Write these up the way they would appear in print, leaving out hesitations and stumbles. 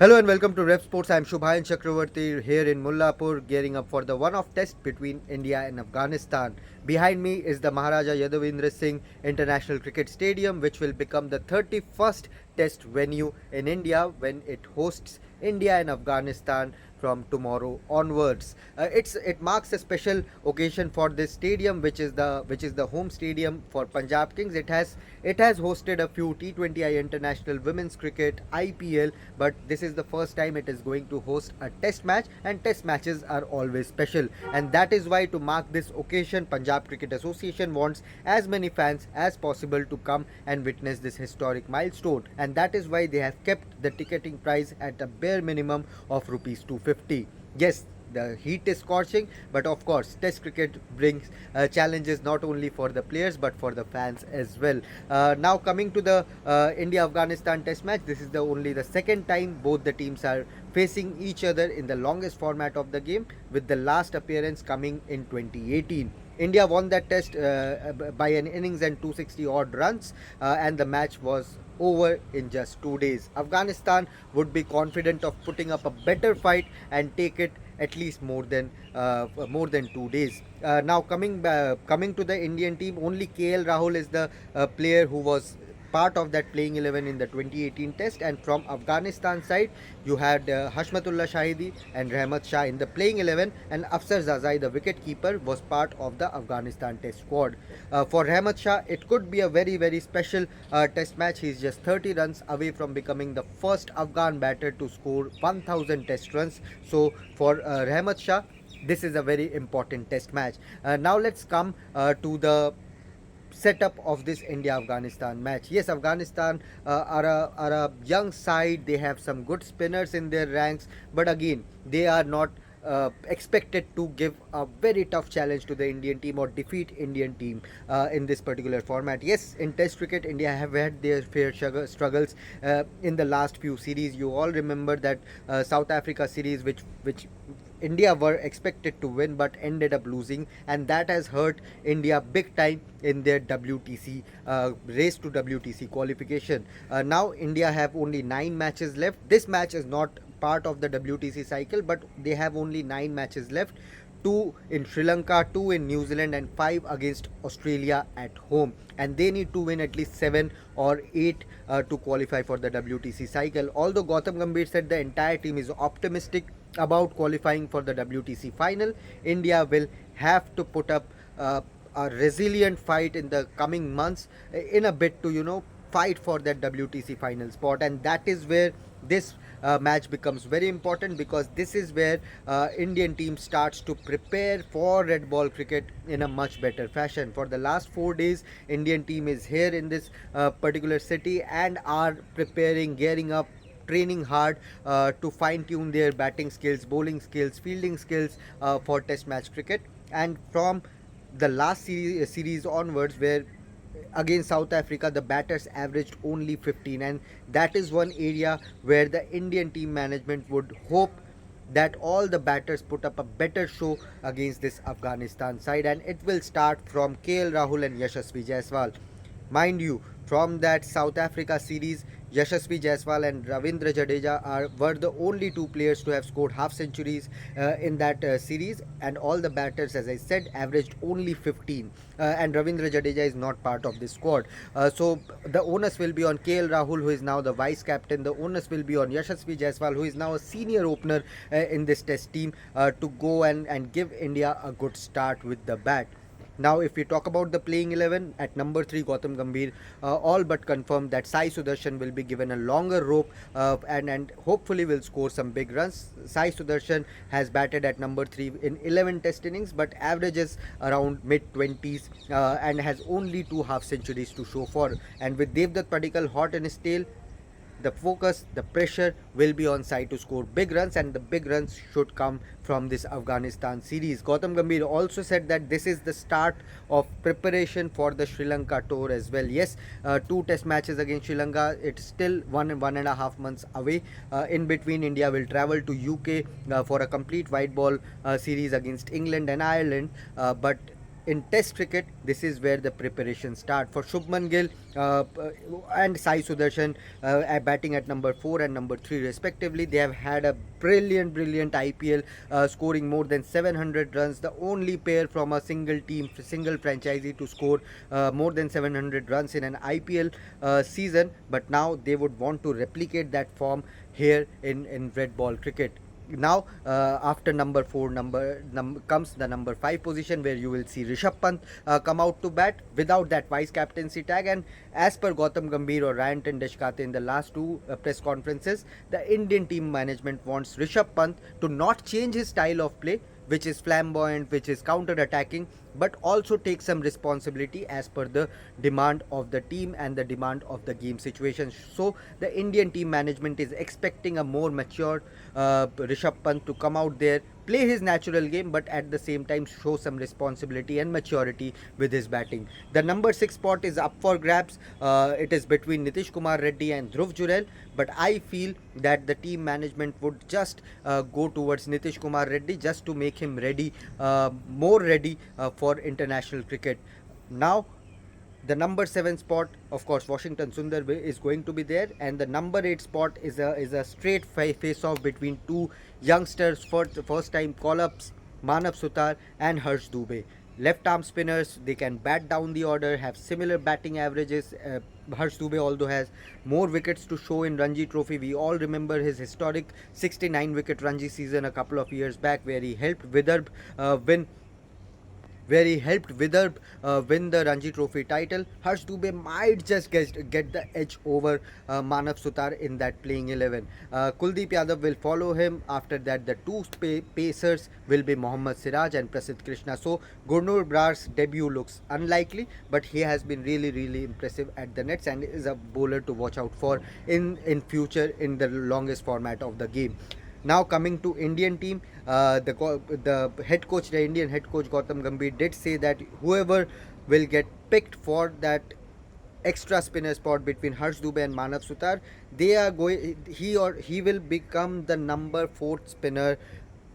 Hello and welcome to Revsportz. I'm Shubhayan Chakravarti here in Mullanpur, gearing up for the one-off test between India and Afghanistan. Behind me is the Maharaja Yadavendra Singh International Cricket Stadium, which will become the 31st test venue in India when it hosts India and Afghanistan from tomorrow onwards. It marks a special occasion for this stadium, which is the home stadium for Punjab Kings. It has hosted a few T20I International Women's Cricket IPL, but this is the first time it is going to host a test match, and test matches are always special. And that is why, to mark this occasion, Punjab Cricket Association wants as many fans as possible to come and witness this historic milestone, and that is why they have kept the ticketing price at a bare minimum of rupees 250. Yes, the heat is scorching, but of course test cricket brings challenges not only for the players but for the fans as well. Now coming to the India Afghanistan test match, this is the only the second time both the teams are facing each other in the longest format of the game, with the last appearance coming in 2018. India won that test by an innings and 260 odd runs, and the match was over in just 2 days. Afghanistan would be confident of putting up a better fight and take it at least more than 2 days. Now coming to the Indian team, only KL Rahul is the player who was part of that playing 11 in the 2018 test, and from Afghanistan side you had Hashmatullah Shahidi and Rahmat Shah in the playing 11, and Afsar Zazai, the wicket keeper, was part of the Afghanistan test squad. For Rahmat Shah, it could be a very special test match. He's just 30 runs away from becoming the first Afghan batter to score 1000 test runs. So for Rahmat Shah, this is a very important test match. Now let's come to the setup of this India Afghanistan match. Yes, Afghanistan are a young side. They have some good spinners in their ranks, but again they are not expected to give a very tough challenge to the Indian team or defeat Indian team in this particular format. Yes, in test cricket India have had their fair struggles in the last few series. You all remember that South Africa series, which India were expected to win but ended up losing, and that has hurt India big time in their WTC race to WTC qualification. Now India have only 9 matches left. This match is not part of the WTC cycle, but they have only 9 matches left. 2 in Sri Lanka, 2 in New Zealand, and 5 against Australia at home. And they need to win at least 7 or 8 to qualify for the WTC cycle. Although Gautam Gambhir said the entire team is optimistic about qualifying for the WTC final, India will have to put up a resilient fight in the coming months in a bit to fight for that WTC final spot, and that is where this match becomes very important, because this is where Indian team starts to prepare for red ball cricket in a much better fashion. For the last 4 days, Indian team is here in this particular city and are preparing, gearing up, training hard to fine tune their batting skills, bowling skills, fielding skills for test match cricket. And from the last series onwards, where against South Africa the batters averaged only 15, and that is one area where the Indian team management would hope that all the batters put up a better show against this Afghanistan side, and it will start from KL Rahul and Yashasvi Jaiswal. Mind you, from that South Africa series, Yashasvi Jaiswal and Ravindra Jadeja were the only 2 players to have scored half centuries in that series, and all the batters, as I said, averaged only 15. And Ravindra Jadeja is not part of this squad. So the onus will be on KL Rahul, who is now the vice captain. The onus will be on Yashasvi Jaiswal, who is now a senior opener in this test team, to go and give India a good start with the bat. Now, if we talk about the playing 11, at number 3, Gautam Gambhir all but confirmed that Sai Sudarshan will be given a longer rope and hopefully will score some big runs. Sai Sudarshan has batted at number 3 in 11 test innings, but averages around mid 20s and has only 2 half centuries to show for. And with Devdutt Padikkal hot in his tail, the focus, the pressure will be on side to score big runs, and the big runs should come from this Afghanistan series. Gautam Gambhir also said that this is the start of preparation for the Sri Lanka tour as well. Yes, 2 test matches against Sri Lanka, it's still 1.5 months away. In between, India will travel to UK for a complete white ball series against England and Ireland, but in Test cricket, this is where the preparations start for Shubman Gill and Sai Sudarshan, batting at number 4 and number 3 respectively. They have had a brilliant IPL, scoring more than 700 runs. The only pair from a single team, single franchisee to score more than 700 runs in an IPL season. But now they would want to replicate that form here in red ball cricket. Now after number 4 comes the number 5 position, where you will see Rishabh Pant come out to bat without that vice captaincy tag. And as per Gautam Gambhir or Ryan Tendeshkate in the last two press conferences, the Indian team management wants Rishabh Pant to not change his style of play, which is flamboyant, which is counter attacking, but also take some responsibility as per the demand of the team and the demand of the game situation. So the Indian team management is expecting a more mature Rishabh Pant to come out there, play his natural game, but at the same time show some responsibility and maturity with his batting. The number 6 spot is up for grabs. It is between Nitish Kumar Reddy and Dhruv Jurel, but I feel that the team management would just go towards Nitish Kumar Reddy just to make him ready, more ready for international cricket. Now the number 7 spot, of course, Washington Sundar is going to be there, and the number 8 spot is a straight face off between two youngsters, first time call ups, Manav Sutar and Harsh Dubey. Left arm spinners, they can bat down the order, have similar batting averages. Harsh Dubey, although, has more wickets to show in Ranji Trophy. We all remember his historic 69 wicket Ranji season a couple of years back, where he helped Vidarbh win the Ranji Trophy title. Harsh Dubey might just get the edge over Manav Sutar in that playing 11. Kuldeep Yadav will follow him. After that, the two pacers will be Mohammad Siraj and Prasidh Krishna. So Gurnur Brar's debut looks unlikely, but he has been really impressive at the nets and is a bowler to watch out for in future in the longest format of the game. Now coming to Indian team, the head coach, the Indian head coach Gautam Gambhir did say that whoever will get picked for that extra spinner spot between Harsh Dubey and Manav Sutar, he will become the number 4th spinner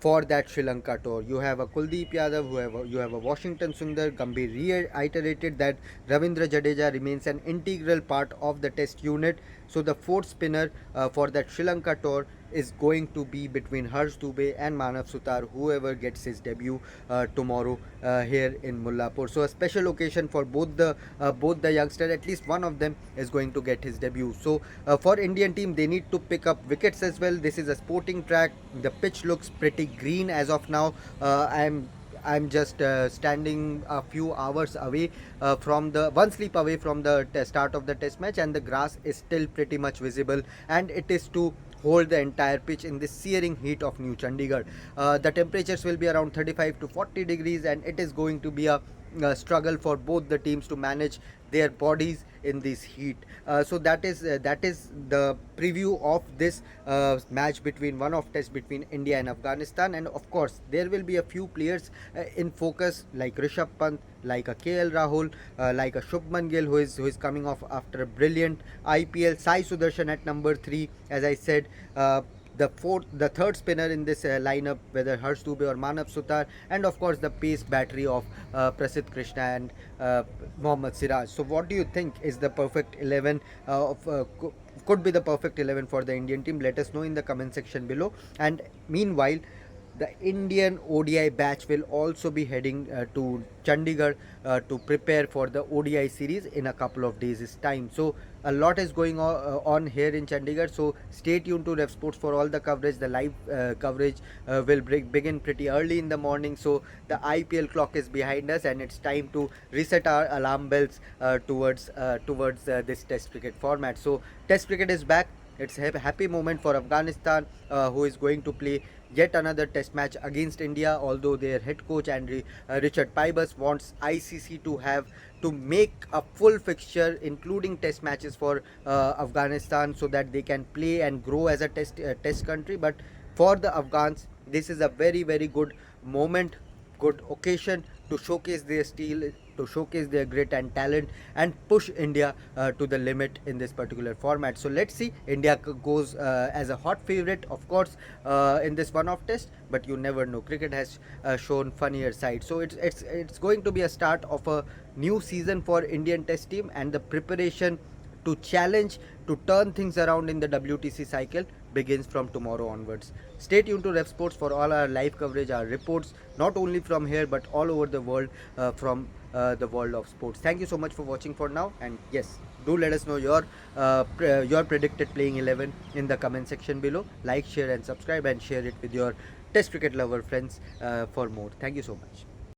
for that Sri Lanka tour. You have a Kuldeep Yadav, you have a Washington Sundar. Gambhir reiterated that Ravindra Jadeja remains an integral part of the test unit. So the 4th spinner for that Sri Lanka tour is going to be between Harsh Dubey and Manav Sutar, whoever gets his debut tomorrow here in Mullanpur. So a special occasion for both the youngsters. At least one of them is going to get his debut. So for Indian team, they need to pick up wickets as well. This is a sporting track. The pitch looks pretty green as of now. I'm just standing a few hours away from the one sleep away from the start of the test match, and the grass is still pretty much visible, and it is to hold the entire pitch in this searing heat of New Chandigarh. The temperatures will be around 35 to 40 degrees, and it is going to be a struggle for both the teams to manage their bodies in this heat. So that is the preview of this match between one-off test between India and Afghanistan. And of course, there will be a few players in focus, like Rishabh Pant, like a KL Rahul, like a Shubman Gill, who is coming off after a brilliant IPL. Sai Sudarshan at number 3, as I said. The third spinner in this lineup, whether Harsh Dubey or Manav Sutar, and of course the pace battery of Prasidh Krishna and Mohammad Siraj. So what do you think is the perfect 11 could be the perfect 11 for the Indian team? Let us know in the comment section below. And meanwhile, the Indian ODI batch will also be heading to Chandigarh to prepare for the ODI series in a couple of days' time. So a lot is going on here in Chandigarh. So stay tuned to Revsportz for all the coverage. The live coverage will begin pretty early in the morning. So the IPL clock is behind us, and it's time to reset our alarm bells towards this Test cricket format. So Test cricket is back. It's a happy moment for Afghanistan, who is going to play yet another test match against India, although their head coach Richard Pybus wants ICC to make a full fixture including test matches for Afghanistan, so that they can play and grow as a test country. But for the Afghans, this is a very good moment, good occasion to showcase their to showcase their grit and talent and push India to the limit in this particular format. So let's see. India goes as a hot favorite, of course, in this one-off test, but you never know. Cricket has shown funnier side. So it's going to be a start of a new season for Indian Test team, and the preparation to challenge to turn things around in the WTC cycle begins from tomorrow onwards. Stay tuned to Revsportz for all our live coverage, our reports, not only from here but all over the world, from the world of sports. Thank you so much for watching for now, and yes, do let us know your predicted playing 11 in the comment section below. Like, share, and subscribe, and share it with your Test cricket lover friends for more. Thank you so much.